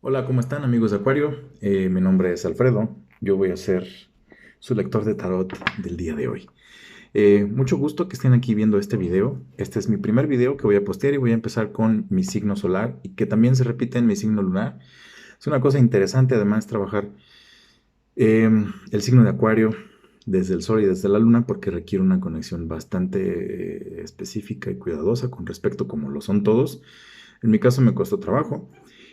Hola, ¿cómo están amigos de Acuario? Mi nombre es Alfredo, yo voy a ser su lector de tarot del día de hoy. Mucho gusto que estén aquí viendo este video. Este es mi primer video que voy a postear y voy a empezar con mi signo solar y que también se repite en mi signo lunar. Es una cosa interesante además trabajar el signo de Acuario desde el Sol y desde la Luna porque requiere una conexión bastante específica y cuidadosa con respecto como lo son todos. En mi caso me costó trabajo.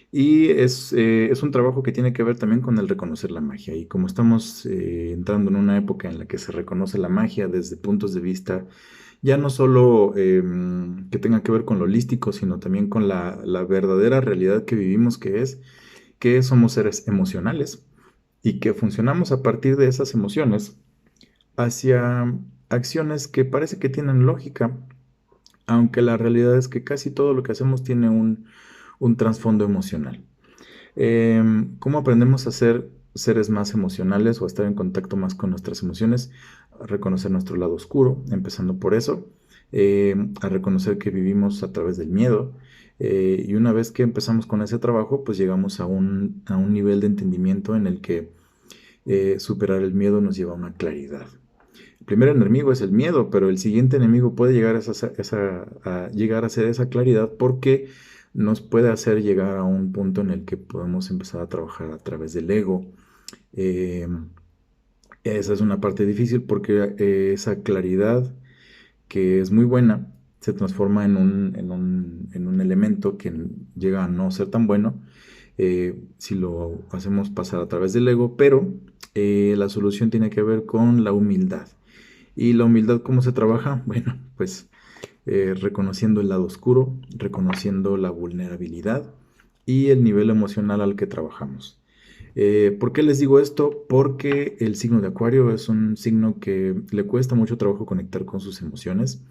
Y es un trabajo que tiene que ver también con el reconocer la magia. Y como estamos entrando en una época en la que se reconoce la magia desde puntos de vista, ya no solo que tenga que ver con lo holístico, sino también con la verdadera realidad que vivimos, que es que somos seres emocionales y que funcionamos a partir de esas emociones hacia acciones que parece que tienen lógica, aunque la realidad es que casi todo lo que hacemos tiene un trasfondo emocional. ¿Cómo aprendemos a ser seres más emocionales o a estar en contacto más con nuestras emociones? A reconocer nuestro lado oscuro, empezando por eso, a reconocer que vivimos a través del miedo. Y una vez que empezamos con ese trabajo, pues llegamos a un nivel de entendimiento en el que superar el miedo nos lleva a una claridad. El primer enemigo es el miedo, pero el siguiente enemigo puede llegar a llegar a ser esa claridad porque nos puede hacer llegar a un punto en el que podemos empezar a trabajar a través del ego. Eh, Esa es una parte difícil porque esa claridad, que es muy buena, se transforma en un elemento que llega a no ser tan bueno si lo hacemos pasar a través del ego, pero la solución tiene que ver con la humildad. ¿Y la humildad cómo se trabaja? Bueno, pues reconociendo el lado oscuro, reconociendo la vulnerabilidad y el nivel emocional al que trabajamos. ¿Por qué les digo esto? Porque el signo de Acuario es un signo que le cuesta mucho trabajo conectar con sus emociones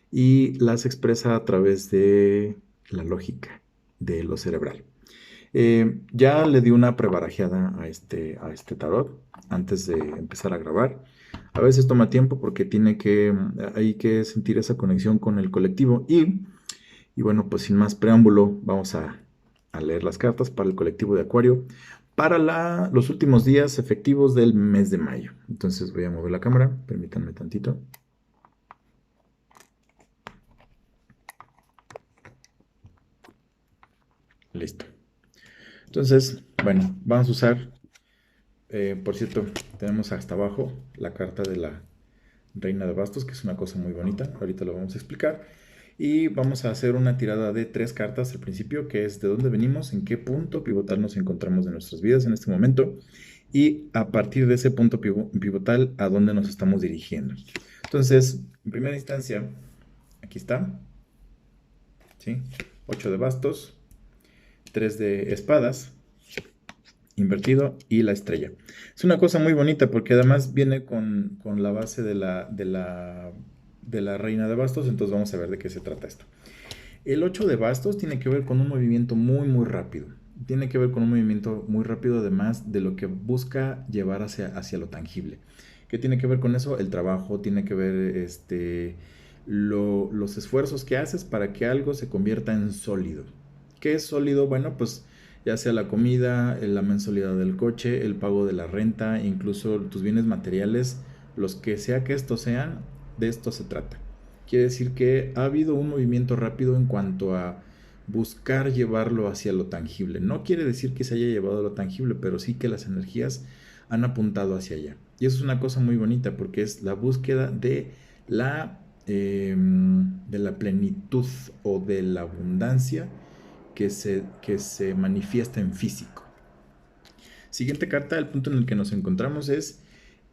y las expresa a través de la lógica, de lo cerebral. Ya le di una prebarajeada a este tarot antes de empezar a grabar. A veces toma tiempo porque hay que sentir esa conexión con el colectivo. Y bueno, pues sin más preámbulo, vamos a leer las cartas para el colectivo de Acuario para los últimos días efectivos del mes de mayo. Entonces voy a mover la cámara, permítanme tantito. Listo. Entonces, bueno, vamos a usar, por cierto, tenemos hasta abajo la carta de la Reina de Bastos, que es una cosa muy bonita. Ahorita lo vamos a explicar. Y vamos a hacer una tirada de 3 cartas al principio, que es de dónde venimos, en qué punto pivotal nos encontramos de nuestras vidas en este momento y a partir de ese punto pivotal a dónde nos estamos dirigiendo. Entonces, en primera instancia, aquí está, ¿sí? 8 de bastos, 3 de espadas, invertido y la estrella. Es una cosa muy bonita porque además viene con la base de la reina de bastos, entonces vamos a ver de qué se trata esto. El 8 de bastos tiene que ver con un movimiento muy, muy rápido. Tiene que ver con un movimiento muy rápido, además de lo que busca llevar hacia lo tangible. ¿Qué tiene que ver con eso? El trabajo, tiene que ver los esfuerzos que haces para que algo se convierta en sólido. ¿Qué es sólido? Bueno, pues ya sea la comida, la mensualidad del coche, el pago de la renta, incluso tus bienes materiales, los que sea que estos sean, de esto se trata. Quiere decir que ha habido un movimiento rápido en cuanto a buscar llevarlo hacia lo tangible. No quiere decir que se haya llevado a lo tangible, pero sí que las energías han apuntado hacia allá. Y eso es una cosa muy bonita porque es la búsqueda de la plenitud o de la abundancia que se manifiesta en físico. Siguiente carta, el punto en el que nos encontramos es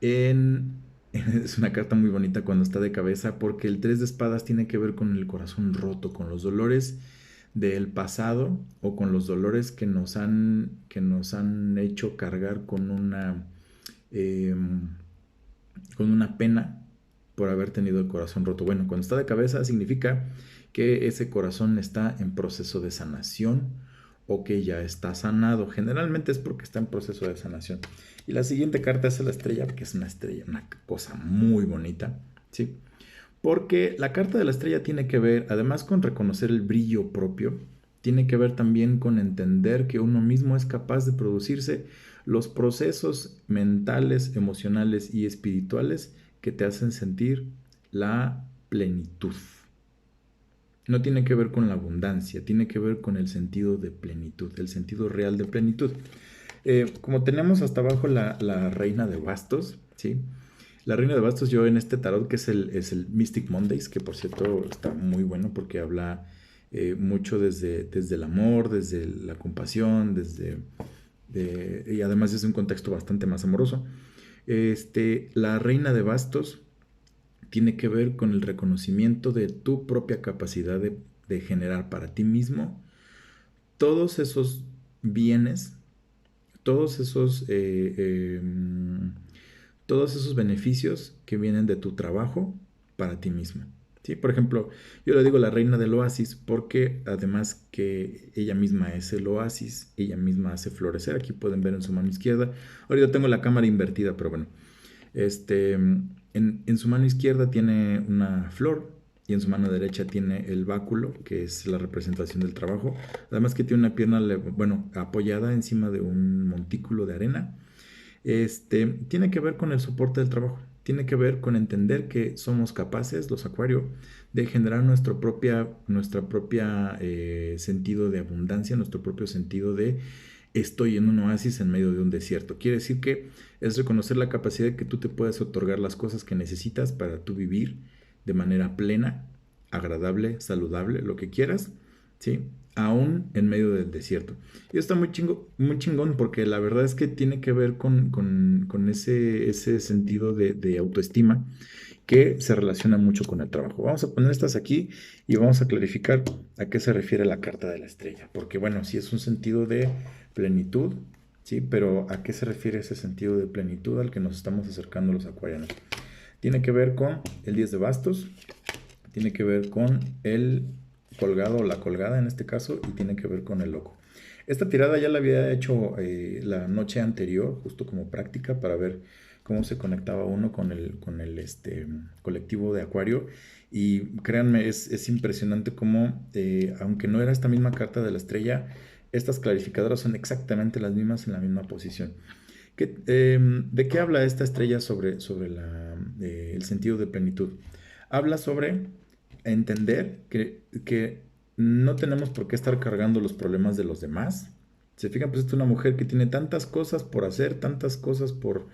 en... Es una carta muy bonita cuando está de cabeza porque el 3 de espadas tiene que ver con el corazón roto, con los dolores del pasado o con los dolores que nos han hecho cargar eh, con una pena por haber tenido el corazón roto. Bueno, cuando está de cabeza significa que ese corazón está en proceso de sanación o que ya está sanado. Generalmente es porque está en proceso de sanación. Y la siguiente carta es la estrella, que es una estrella, una cosa muy bonita, ¿sí? Porque la carta de la estrella tiene que ver, además con reconocer el brillo propio, tiene que ver también con entender que uno mismo es capaz de producirse los procesos mentales, emocionales y espirituales que te hacen sentir la plenitud. No tiene que ver con la abundancia, tiene que ver con el sentido de plenitud, el sentido real de plenitud. Como tenemos hasta abajo la reina de bastos, ¿sí? La reina de bastos, yo en este tarot, que es el Mystic Mondays, que por cierto está muy bueno porque habla mucho desde el amor, desde la compasión, y además es un contexto bastante más amoroso. La reina de bastos tiene que ver con el reconocimiento de tu propia capacidad de generar para ti mismo todos esos bienes, todos todos esos beneficios que vienen de tu trabajo para ti mismo. ¿Sí? Por ejemplo, yo le digo la reina del oasis porque además que ella misma es el oasis, ella misma hace florecer. Aquí pueden ver en su mano izquierda. Ahorita tengo la cámara invertida, pero bueno. En su mano izquierda tiene una flor y en su mano derecha tiene el báculo, que es la representación del trabajo. Además que tiene una pierna, bueno, apoyada encima de un montículo de arena. Tiene que ver con el soporte del trabajo. Tiene que ver con entender que somos capaces, los acuario, de generar nuestra propia sentido de abundancia, nuestro propio sentido de estoy en un oasis en medio de un desierto. Quiere decir que es reconocer la capacidad de que tú te puedes otorgar las cosas que necesitas para tú vivir de manera plena, agradable, saludable, lo que quieras, ¿sí? Aún en medio del desierto. Y está muy chingón porque la verdad es que tiene que ver con ese sentido de autoestima que se relaciona mucho con el trabajo. Vamos a poner estas aquí y vamos a clarificar a qué se refiere la carta de la estrella. Porque bueno, sí es un sentido de plenitud, ¿sí? Pero ¿a qué se refiere ese sentido de plenitud al que nos estamos acercando los acuarianos? Tiene que ver con el 10 de bastos, tiene que ver con el colgado o la colgada en este caso, y tiene que ver con el loco. Esta tirada ya la había hecho la noche anterior, justo como práctica, para ver cómo se conectaba uno con el colectivo de Acuario. Y créanme, es impresionante cómo, aunque no era esta misma carta de la estrella, estas clarificadoras son exactamente las mismas en la misma posición. ¿De qué habla esta estrella sobre el sentido de plenitud? Habla sobre entender que no tenemos por qué estar cargando los problemas de los demás. Se fijan, pues esta es una mujer que tiene tantas cosas por hacer, tantas cosas por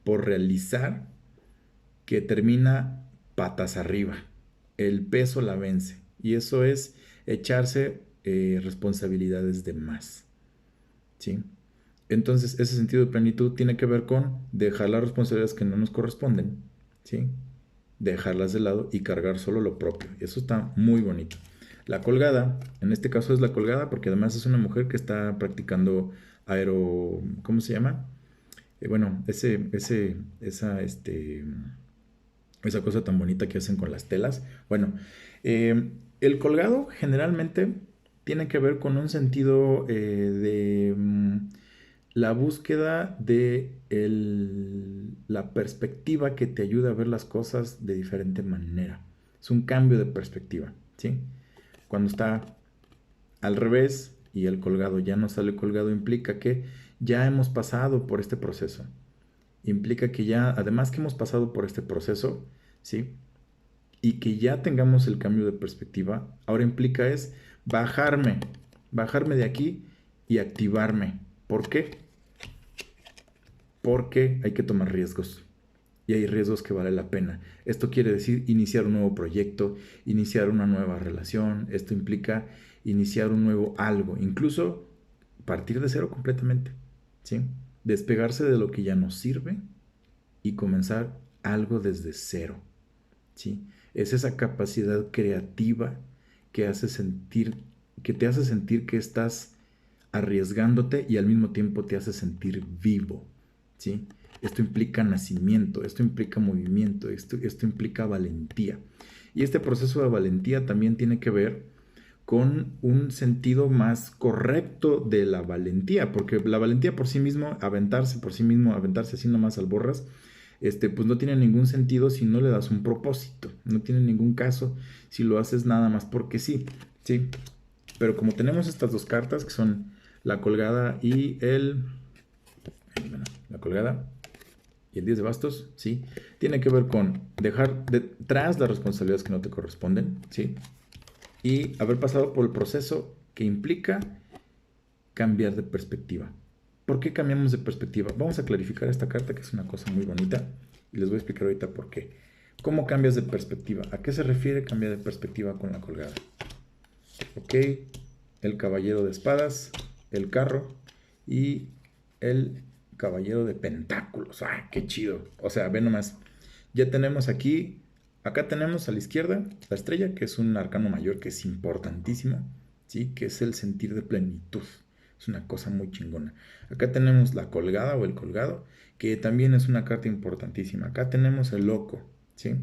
realizar, que termina patas arriba. El peso la vence. Y eso es echarse responsabilidades de más. ¿Sí? Entonces, ese sentido de plenitud tiene que ver con dejar las responsabilidades que no nos corresponden, ¿sí? Dejarlas de lado y cargar solo lo propio. Y eso está muy bonito. La colgada, en este caso es la colgada porque además es una mujer que está practicando ¿cómo se llama? Bueno, esa cosa tan bonita que hacen con las telas. Bueno, el colgado generalmente tiene que ver con un sentido de la búsqueda de la perspectiva que te ayuda a ver las cosas de diferente manera. Es un cambio de perspectiva, ¿sí? Cuando está al revés y el colgado ya no sale colgado, implica que ya hemos pasado por este proceso. Implica que ya, además que hemos pasado por este proceso, ¿sí? Y que ya tengamos el cambio de perspectiva, ahora implica es bajarme de aquí y activarme. ¿Por qué? Porque hay que tomar riesgos. Y hay riesgos que vale la pena. Esto quiere decir iniciar un nuevo proyecto, iniciar una nueva relación. Esto implica iniciar un nuevo algo, incluso partir de cero completamente, ¿sí? Despegarse de lo que ya nos sirve y comenzar algo desde cero, ¿sí? Es esa capacidad creativa que hace sentir, que te hace sentir que estás arriesgándote y al mismo tiempo te hace sentir vivo, ¿sí? Esto implica nacimiento, esto implica movimiento, esto implica valentía. Y este proceso de valentía también tiene que ver con un sentido más correcto de la valentía, porque la valentía por sí mismo, aventarse así nomás al borras, pues no tiene ningún sentido si no le das un propósito, no tiene ningún caso si lo haces nada más porque sí, ¿sí? Pero como tenemos estas dos cartas, que son la colgada y bueno, la colgada y el 10 de bastos, ¿sí? Tiene que ver con dejar detrás las responsabilidades que no te corresponden, ¿sí? Y haber pasado por el proceso que implica cambiar de perspectiva. ¿Por qué cambiamos de perspectiva? Vamos a clarificar esta carta, que es una cosa muy bonita, y les voy a explicar ahorita por qué. ¿Cómo cambias de perspectiva? ¿A qué se refiere cambiar de perspectiva con la colgada? Ok, el caballero de espadas, el carro y el caballero de pentáculos. ¡Ay, qué chido! O sea, ve nomás. Ya tenemos aquí, acá tenemos a la izquierda la estrella, que es un arcano mayor que es importantísimo, ¿sí? Que es el sentir de plenitud. Es una cosa muy chingona. Acá tenemos la colgada o el colgado, que también es una carta importantísima. Acá tenemos el loco, ¿sí?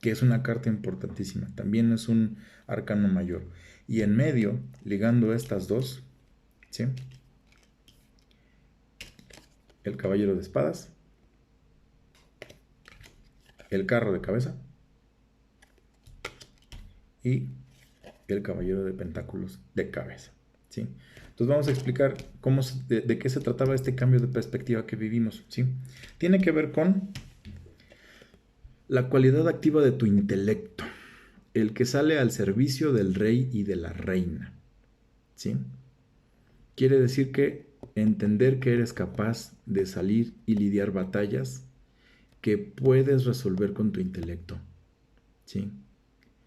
Que es una carta importantísima. También es un arcano mayor. Y en medio, ligando estas dos, ¿sí? El caballero de espadas, el carro de cabeza y el caballero de pentáculos de cabeza, ¿sí? Entonces vamos a explicar de qué se trataba este cambio de perspectiva que vivimos, ¿sí? Tiene que ver con la cualidad activa de tu intelecto, el que sale al servicio del rey y de la reina, ¿sí? Quiere decir que entender que eres capaz de salir y lidiar batallas que puedes resolver con tu intelecto, ¿sí?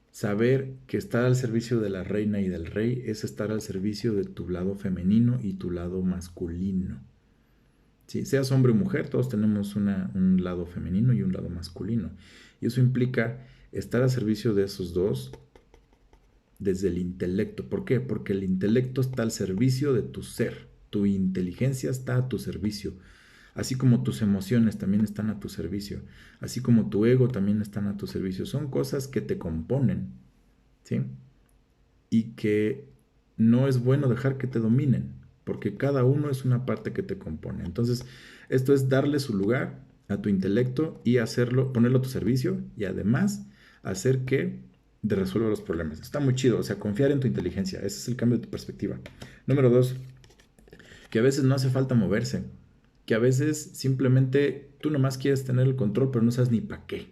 Saber que estar al servicio de la reina y del rey es estar al servicio de tu lado femenino y tu lado masculino. ¿Sí? Seas hombre o mujer, todos tenemos un lado femenino y un lado masculino. Y eso implica estar al servicio de esos dos desde el intelecto. ¿Por qué? Porque el intelecto está al servicio de tu ser. Tu inteligencia está a tu servicio. Así como tus emociones también están a tu servicio. Así como tu ego también están a tu servicio. Son cosas que te componen, ¿sí? Y que no es bueno dejar que te dominen, porque cada uno es una parte que te compone. Entonces, esto es darle su lugar a tu intelecto y hacerlo, ponerlo a tu servicio y además hacer que te resuelva los problemas. Está muy chido, o sea, confiar en tu inteligencia. Ese es el cambio de tu perspectiva. Número dos, que a veces no hace falta moverse, que a veces simplemente tú nomás quieres tener el control, pero no sabes ni para qué,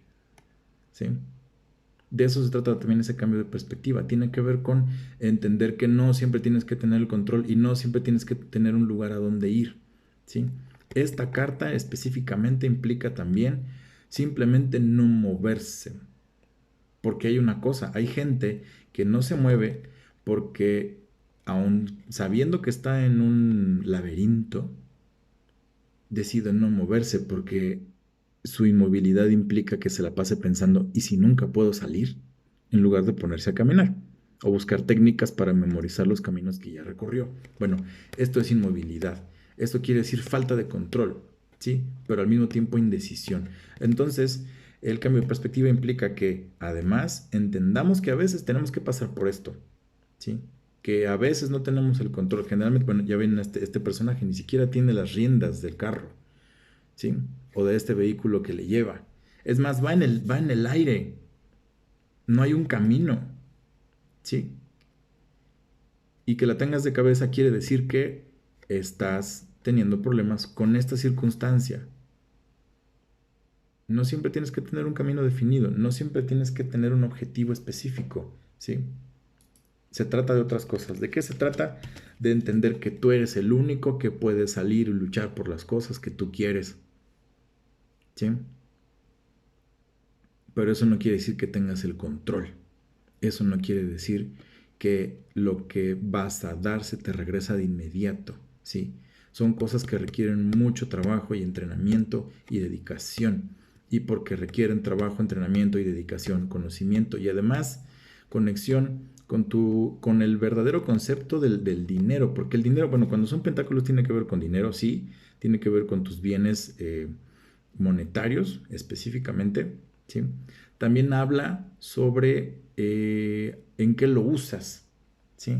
¿sí? De eso se trata también ese cambio de perspectiva. Tiene que ver con entender que no siempre tienes que tener el control y no siempre tienes que tener un lugar a donde ir, ¿sí? Esta carta específicamente implica también simplemente no moverse. Porque hay una cosa, hay gente que no se mueve porque aun sabiendo que está en un laberinto, decide no moverse porque su inmovilidad implica que se la pase pensando, ¿y si nunca puedo salir? En lugar de ponerse a caminar o buscar técnicas para memorizar los caminos que ya recorrió. Bueno, esto es inmovilidad. Esto quiere decir falta de control, ¿sí? Pero al mismo tiempo indecisión. Entonces, el cambio de perspectiva implica que además entendamos que a veces tenemos que pasar por esto, ¿sí? Que a veces no tenemos el control. Generalmente, bueno, ya ven, este personaje ni siquiera tiene las riendas del carro, ¿sí? O de este vehículo que le lleva. Es más, va en el aire. No hay un camino, ¿sí? Y que la tengas de cabeza quiere decir que estás teniendo problemas con esta circunstancia. No siempre tienes que tener un camino definido, no siempre tienes que tener un objetivo específico, ¿sí? Se trata de otras cosas. ¿De qué se trata? De entender que tú eres el único que puede salir y luchar por las cosas que tú quieres, ¿sí? Pero eso no quiere decir que tengas el control. Eso no quiere decir que lo que vas a dar se te regresa de inmediato, ¿sí? Son cosas que requieren mucho trabajo y entrenamiento y dedicación. Y porque requieren trabajo, entrenamiento y dedicación, conocimiento y además conexión con el verdadero concepto del dinero. Porque el dinero, bueno, cuando son pentáculos tiene que ver con dinero, sí, tiene que ver con tus bienes monetarios específicamente, ¿sí? También habla sobre en qué lo usas, ¿sí?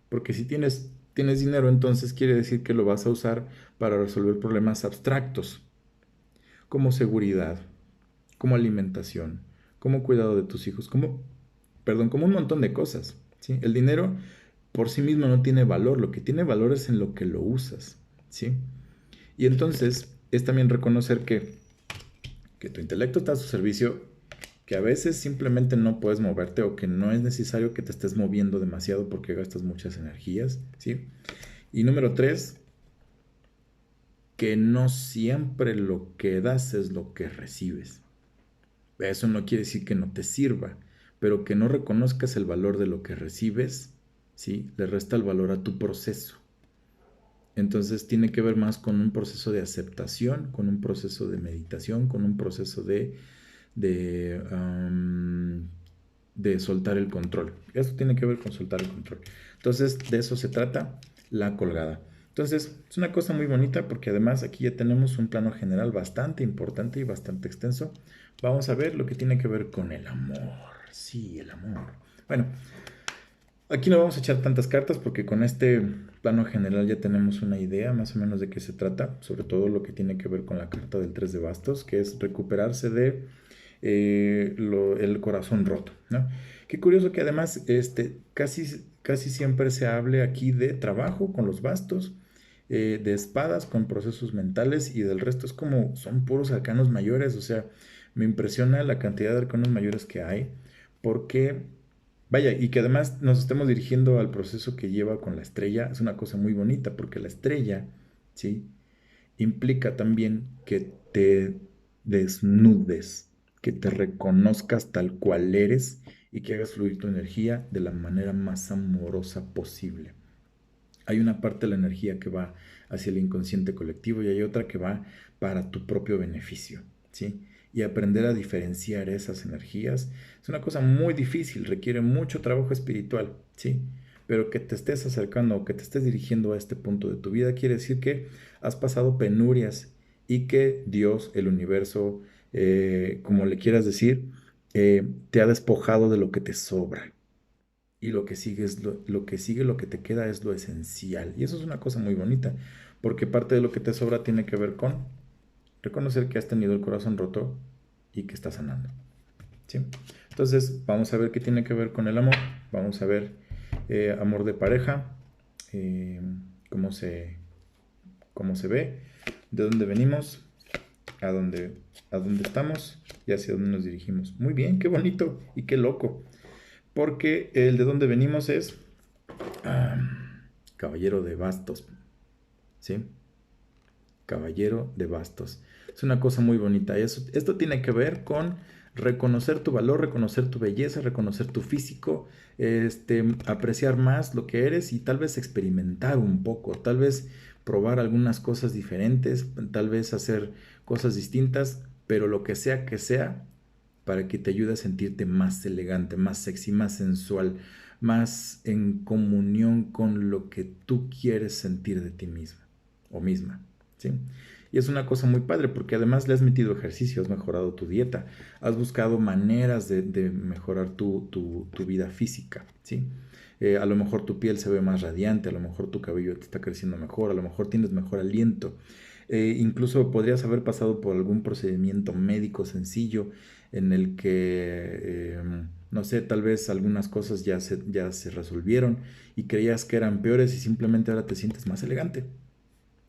Porque si tienes dinero, entonces quiere decir que lo vas a usar para resolver problemas abstractos, como seguridad, como alimentación, como cuidado de tus hijos, como un montón de cosas, ¿sí? El dinero por sí mismo no tiene valor, lo que tiene valor es en lo que lo usas, ¿sí? Y entonces es también reconocer que tu intelecto está a su servicio, que a veces simplemente no puedes moverte o que no es necesario que te estés moviendo demasiado porque gastas muchas energías, ¿sí? Y número tres, que no siempre lo que das es lo que recibes. Eso no quiere decir que no te sirva, pero que no reconozcas el valor de lo que recibes, ¿sí? Le resta el valor a tu proceso. Entonces tiene que ver más con un proceso de aceptación, con un proceso de meditación, con un proceso de, um, de soltar el control. Esto tiene que ver con soltar el control. Entonces de eso se trata la colgada. Entonces es una cosa muy bonita porque además aquí ya tenemos un plano general bastante importante y bastante extenso. Vamos a ver lo que tiene que ver con el amor. Sí, el amor. Bueno, aquí no vamos a echar tantas cartas porque con este plano general ya tenemos una idea más o menos de qué se trata, sobre todo lo que tiene que ver con la carta del 3 de bastos, que es recuperarse de el corazón roto, ¿no? Qué curioso que además casi siempre se hable aquí de trabajo con los bastos, de espadas con procesos mentales y del resto es como son puros arcanos mayores, o sea, me impresiona la cantidad de arcanos mayores que hay porque vaya, y que además nos estemos dirigiendo al proceso que lleva con la estrella, es una cosa muy bonita, porque la estrella, ¿sí? Implica también que te desnudes, que te reconozcas tal cual eres y que hagas fluir tu energía de la manera más amorosa posible. Hay una parte de la energía que va hacia el inconsciente colectivo y hay otra que va para tu propio beneficio, ¿sí? Y aprender a diferenciar esas energías es una cosa muy difícil, requiere mucho trabajo espiritual, ¿sí? Pero que te estés acercando o que te estés dirigiendo a este punto de tu vida quiere decir que has pasado penurias y que Dios, el universo, como le quieras decir, te ha despojado de lo que te sobra y lo que sigue es lo que sigue, lo que te queda es lo esencial. Y eso es una cosa muy bonita, porque parte de lo que te sobra tiene que ver con reconocer que has tenido el corazón roto y que estás sanando. ¿Sí? Entonces, vamos a ver qué tiene que ver con el amor. Vamos a ver amor de pareja, eh, cómo se, cómo se ve, de dónde venimos, a dónde, a dónde estamos y hacia dónde nos dirigimos. Muy bien, qué bonito y qué loco. Porque el de dónde venimos es Caballero de Bastos, ¿sí? Caballero de Bastos. Es una cosa muy bonita. Esto tiene que ver con reconocer tu valor, reconocer tu belleza, reconocer tu físico, apreciar más lo que eres y tal vez experimentar un poco, tal vez probar algunas cosas diferentes, tal vez hacer cosas distintas, pero lo que sea, para que te ayude a sentirte más elegante, más sexy, más sensual, más en comunión con lo que tú quieres sentir de ti misma o misma, ¿sí? Y es una cosa muy padre porque además le has metido ejercicio, has mejorado tu dieta, has buscado maneras de mejorar tu vida física, ¿sí? A lo mejor tu piel se ve más radiante, a lo mejor tu cabello te está creciendo mejor, a lo mejor tienes mejor aliento. Incluso podrías haber pasado por algún procedimiento médico sencillo en el que, no sé, tal vez algunas cosas ya se resolvieron y creías que eran peores y simplemente ahora te sientes más elegante,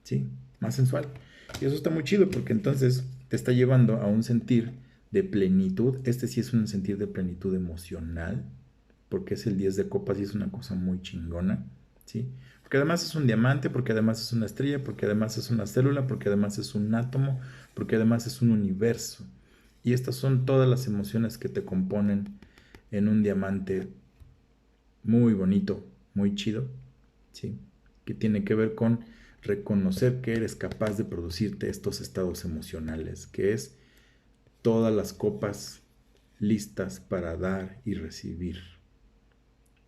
¿sí? Más sensual. Y eso está muy chido porque entonces te está llevando a un sentir de plenitud. Este sí es un sentir de plenitud emocional, porque es el 10 de copas y es una cosa muy chingona, ¿sí? Porque además es un diamante, porque además es una estrella, porque además es una célula, porque además es un átomo, porque además es un universo. Y estas son todas las emociones que te componen en un diamante muy bonito, muy chido, ¿sí? Que tiene que ver con reconocer que eres capaz de producirte estos estados emocionales, que es todas las copas listas para dar y recibir,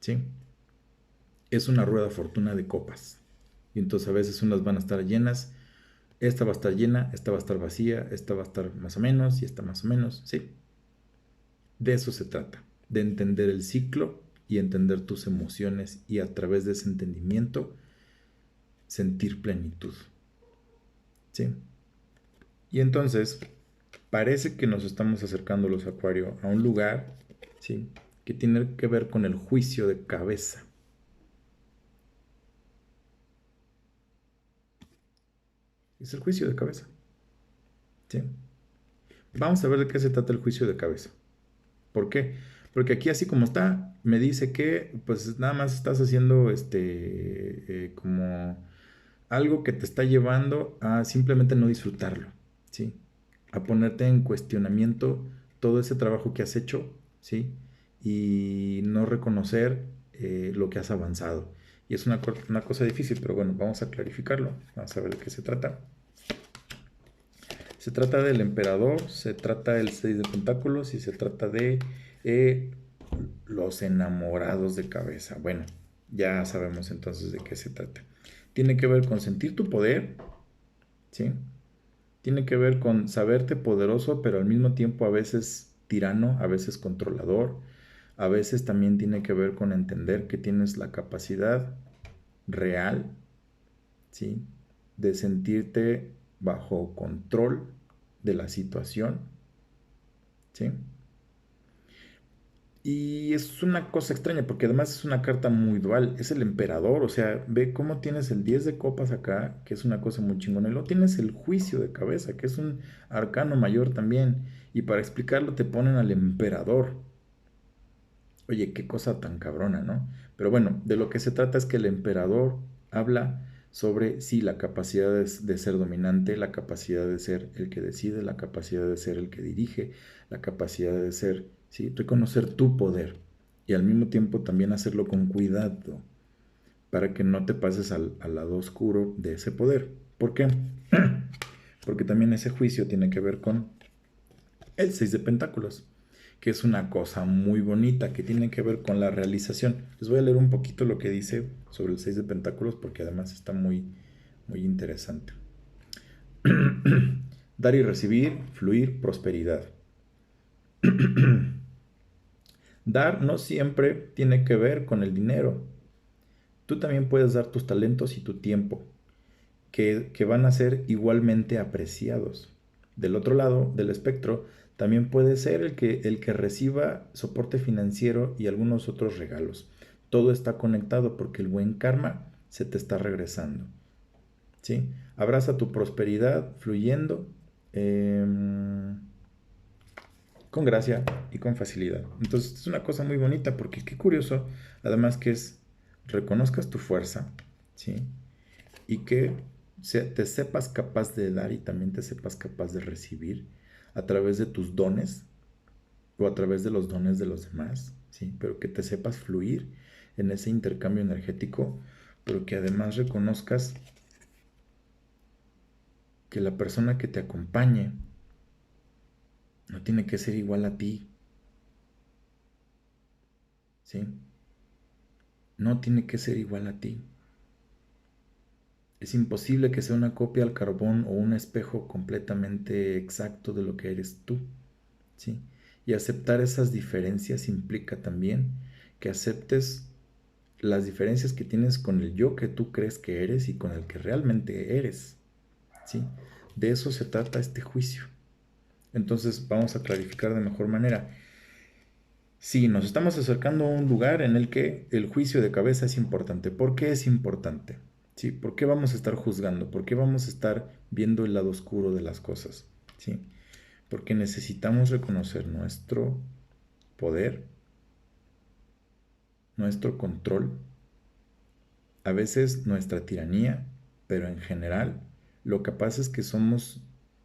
¿sí? Es una rueda fortuna de copas. Y entonces a veces unas van a estar llenas, esta va a estar llena, esta va a estar vacía, esta va a estar más o menos y esta más o menos, ¿sí? De eso se trata, de entender el ciclo y entender tus emociones y a través de ese entendimiento sentir plenitud, ¿sí? Y entonces parece que nos estamos acercando los Acuario a un lugar, ¿sí? Que tiene que ver con el juicio de cabeza, Es el juicio de cabeza. ¿Sí? Vamos a ver de qué se trata el juicio de cabeza. ¿Por qué? Porque aquí así como está, me dice que pues nada más estás haciendo como algo que te está llevando a simplemente no disfrutarlo, ¿sí? A ponerte en cuestionamiento todo ese trabajo que has hecho, ¿sí? Y no reconocer lo que has avanzado. Y es una cosa difícil, pero bueno, vamos a clarificarlo. Vamos a ver de qué se trata. Se trata del emperador, se trata del 6 de pentáculos y se trata de eh, los enamorados de cabeza. Bueno, ya sabemos entonces de qué se trata. Tiene que ver con sentir tu poder, ¿sí? Tiene que ver con saberte poderoso, pero al mismo tiempo a veces tirano, a veces controlador. A veces también tiene que ver con entender que tienes la capacidad real, ¿sí? De sentirte bajo control de la situación, ¿sí? Y es una cosa extraña porque además es una carta muy dual. Es el emperador, o sea, ve cómo tienes el 10 de copas acá, que es una cosa muy chingona. Y luego tienes el juicio de cabeza, que es un arcano mayor también. Y para explicarlo te ponen al emperador. Oye, qué cosa tan cabrona, ¿no? Pero bueno, de lo que se trata es que el emperador habla sobre, sí, la capacidad de ser dominante, la capacidad de ser el que decide, la capacidad de ser el que dirige, la capacidad de ser, sí, reconocer tu poder y al mismo tiempo también hacerlo con cuidado para que no te pases al lado oscuro de ese poder. ¿Por qué? Porque también ese juicio tiene que ver con el 6 de pentáculos, que es una cosa muy bonita, que tiene que ver con la realización. Les voy a leer un poquito lo que dice sobre el 6 de pentáculos, porque además está muy, muy interesante. Dar y recibir, fluir, prosperidad. Dar no siempre tiene que ver con el dinero. Tú también puedes dar tus talentos y tu tiempo, que van a ser igualmente apreciados. Del otro lado del espectro, también puede ser el que reciba soporte financiero y algunos otros regalos. Todo está conectado porque el buen karma se te está regresando. ¿Sí? Abraza tu prosperidad fluyendo eh, con gracia y con facilidad. Entonces es una cosa muy bonita porque qué curioso, además que es reconozcas tu fuerza, ¿sí? Y que te sepas capaz de dar y también te sepas capaz de recibir a través de tus dones o a través de los dones de los demás, ¿sí? Pero que te sepas fluir en ese intercambio energético, pero que además reconozcas que la persona que te acompañe no tiene que ser igual a ti, ¿sí? No tiene que ser igual a ti. Es imposible que sea una copia al carbón o un espejo completamente exacto de lo que eres tú, ¿sí? Y aceptar esas diferencias implica también que aceptes las diferencias que tienes con el yo que tú crees que eres y con el que realmente eres, ¿sí? De eso se trata este juicio. Entonces vamos a clarificar de mejor manera. Sí, nos estamos acercando a un lugar en el que el juicio de cabeza es importante. ¿Por qué es importante? ¿Sí? ¿Por qué vamos a estar juzgando? ¿Por qué vamos a estar viendo el lado oscuro de las cosas? ¿Sí? Porque necesitamos reconocer nuestro poder, nuestro control, a veces nuestra tiranía, pero en general lo capaz es que somos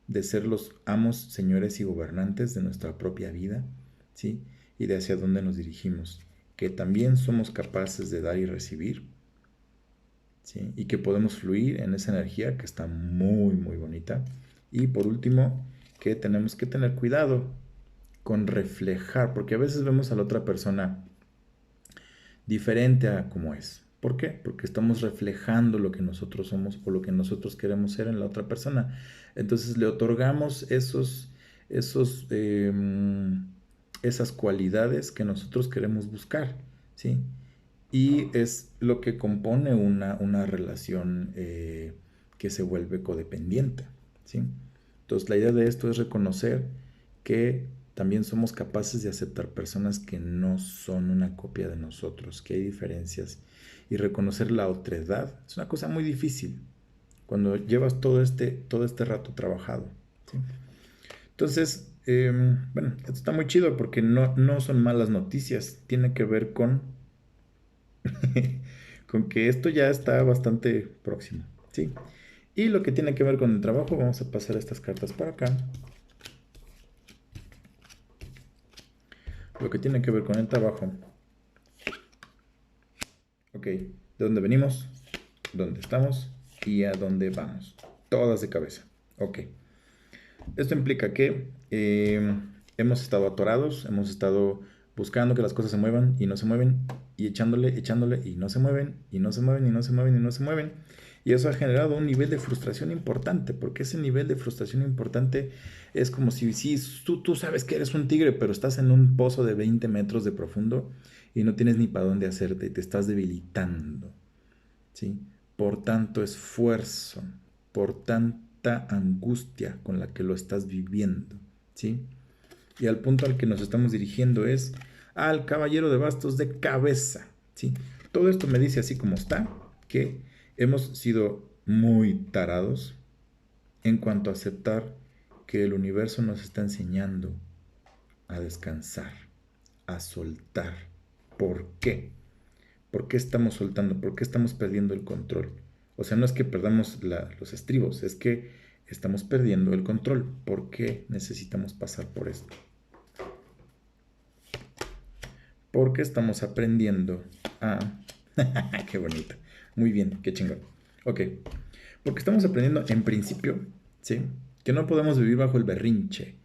de ser los amos, señores y gobernantes de nuestra propia vida, ¿sí? Y de hacia dónde nos dirigimos, que también somos capaces de dar y recibir, ¿sí? Y que podemos fluir en esa energía que está muy, muy bonita. Y por último, que tenemos que tener cuidado con reflejar, porque a veces vemos a la otra persona diferente a como es. ¿Por qué? Porque estamos reflejando lo que nosotros somos o lo que nosotros queremos ser en la otra persona. Entonces le otorgamos esas cualidades que nosotros queremos buscar, ¿sí? Y es lo que compone una relación que se vuelve codependiente, ¿sí? Entonces la idea de esto es reconocer que también somos capaces de aceptar personas que no son una copia de nosotros, que hay diferencias y reconocer la otredad es una cosa muy difícil. cuando llevas todo este rato trabajado, ¿sí? Entonces, bueno, esto está muy chido porque no son malas noticias. Tiene que ver con, con que esto ya está bastante próximo, ¿sí? Y lo que tiene que ver con el trabajo, vamos a pasar estas cartas para acá. Lo que tiene que ver con el trabajo. Ok, ¿de dónde venimos? ¿Dónde estamos? ¿Y a dónde vamos? Todas de cabeza. Ok. Esto implica que hemos estado atorados, hemos estado buscando que las cosas se muevan y no se mueven, y echándole y no se mueven, y no se mueven, y no se mueven, y no se mueven. Y eso ha generado un nivel de frustración importante, porque ese nivel de frustración importante es como si tú sabes que eres un tigre, pero estás en un pozo de 20 metros de profundo y no tienes ni para dónde hacerte, y te estás debilitando, ¿sí? Por tanto esfuerzo, por tanta angustia con la que lo estás viviendo, ¿sí? Y al punto al que nos estamos dirigiendo es al caballero de bastos de cabeza, ¿sí? Todo esto me dice así como está, que hemos sido muy tarados en cuanto a aceptar que el universo nos está enseñando a descansar, a soltar. ¿Por qué? ¿Por qué estamos soltando? ¿Por qué estamos perdiendo el control? O sea, no es que perdamos los estribos, es que estamos perdiendo el control. ¿Por qué necesitamos pasar por esto? Porque estamos aprendiendo a... qué bonito. Muy bien, qué chingón. Ok. Porque estamos aprendiendo en principio, ¿sí? Que no podemos vivir bajo el berrinche.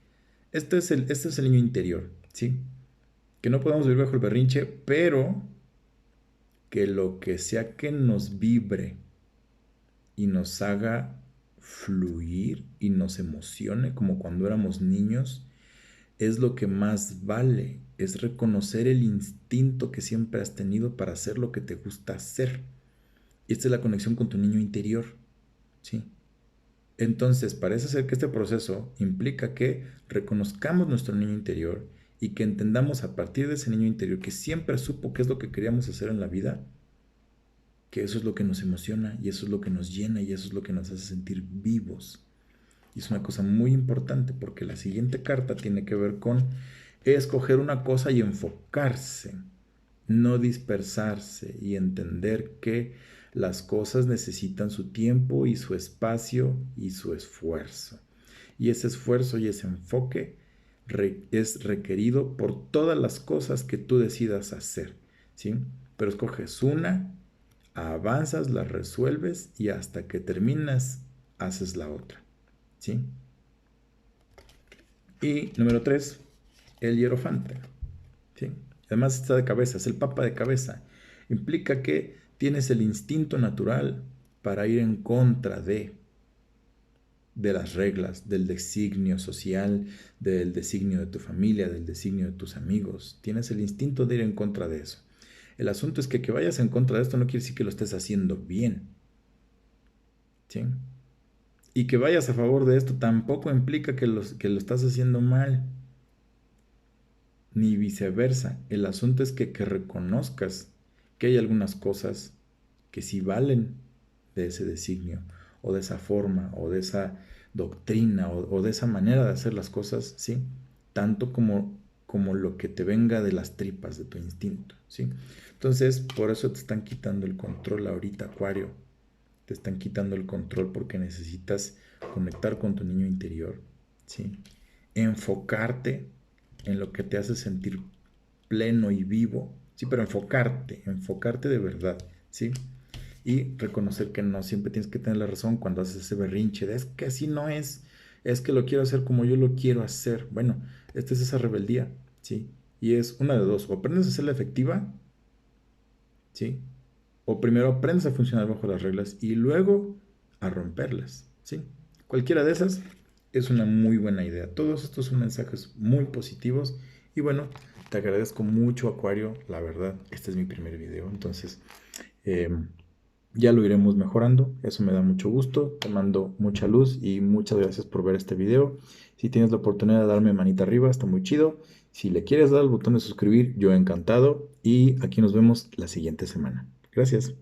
Este es el niño interior, ¿sí? Que no podemos vivir bajo el berrinche, pero que lo que sea que nos vibre y nos haga fluir y nos emocione como cuando éramos niños, es lo que más vale, es reconocer el instinto que siempre has tenido para hacer lo que te gusta hacer. Y esta es la conexión con tu niño interior, ¿sí? Entonces, parece ser que este proceso implica que reconozcamos nuestro niño interior y que entendamos a partir de ese niño interior que siempre supo qué es lo que queríamos hacer en la vida, que eso es lo que nos emociona y eso es lo que nos llena y eso es lo que nos hace sentir vivos. Y es una cosa muy importante porque la siguiente carta tiene que ver con escoger una cosa y enfocarse, no dispersarse y entender que las cosas necesitan su tiempo y su espacio y su esfuerzo. Y ese esfuerzo y ese enfoque es requerido por todas las cosas que tú decidas hacer, ¿sí? Pero escoges una, avanzas, la resuelves y hasta que terminas haces la otra, ¿sí? Y número 3, el hierofante, ¿sí? Además está de cabeza, es el papa de cabeza. Implica que tienes el instinto natural para ir en contra de las reglas, del designio social, del designio de tu familia, del designio de tus amigos. Tienes el instinto de ir en contra de eso. El asunto es que vayas en contra de esto no quiere decir que lo estés haciendo bien, ¿sí? Y que vayas a favor de esto tampoco implica que lo estás haciendo mal, ni viceversa. El asunto es que reconozcas que hay algunas cosas que sí valen de ese designio, o de esa forma, o de esa doctrina, o de esa manera de hacer las cosas, ¿sí? Tanto como lo que te venga de las tripas, de tu instinto, ¿sí? Entonces, por eso te están quitando el control ahorita, Acuario. Te están quitando el control porque necesitas conectar con tu niño interior, ¿sí? Enfocarte en lo que te hace sentir pleno y vivo, sí, pero enfocarte de verdad, ¿sí? Y reconocer que no siempre tienes que tener la razón cuando haces ese berrinche de es que así no es que lo quiero hacer como yo lo quiero hacer. Bueno, esta es esa rebeldía, ¿sí? Y es una de dos, o aprendes a hacerla efectiva, ¿sí? O primero aprendes a funcionar bajo las reglas y luego a romperlas, ¿sí? Cualquiera de esas es una muy buena idea. Todos estos son mensajes muy positivos y bueno, te agradezco mucho, Acuario, la verdad, este es mi primer video, entonces ya lo iremos mejorando, eso me da mucho gusto, te mando mucha luz y muchas gracias por ver este video. Si tienes la oportunidad de darme manita arriba, está muy chido. Si le quieres dar al botón de suscribir, yo encantado y aquí nos vemos la siguiente semana. Gracias.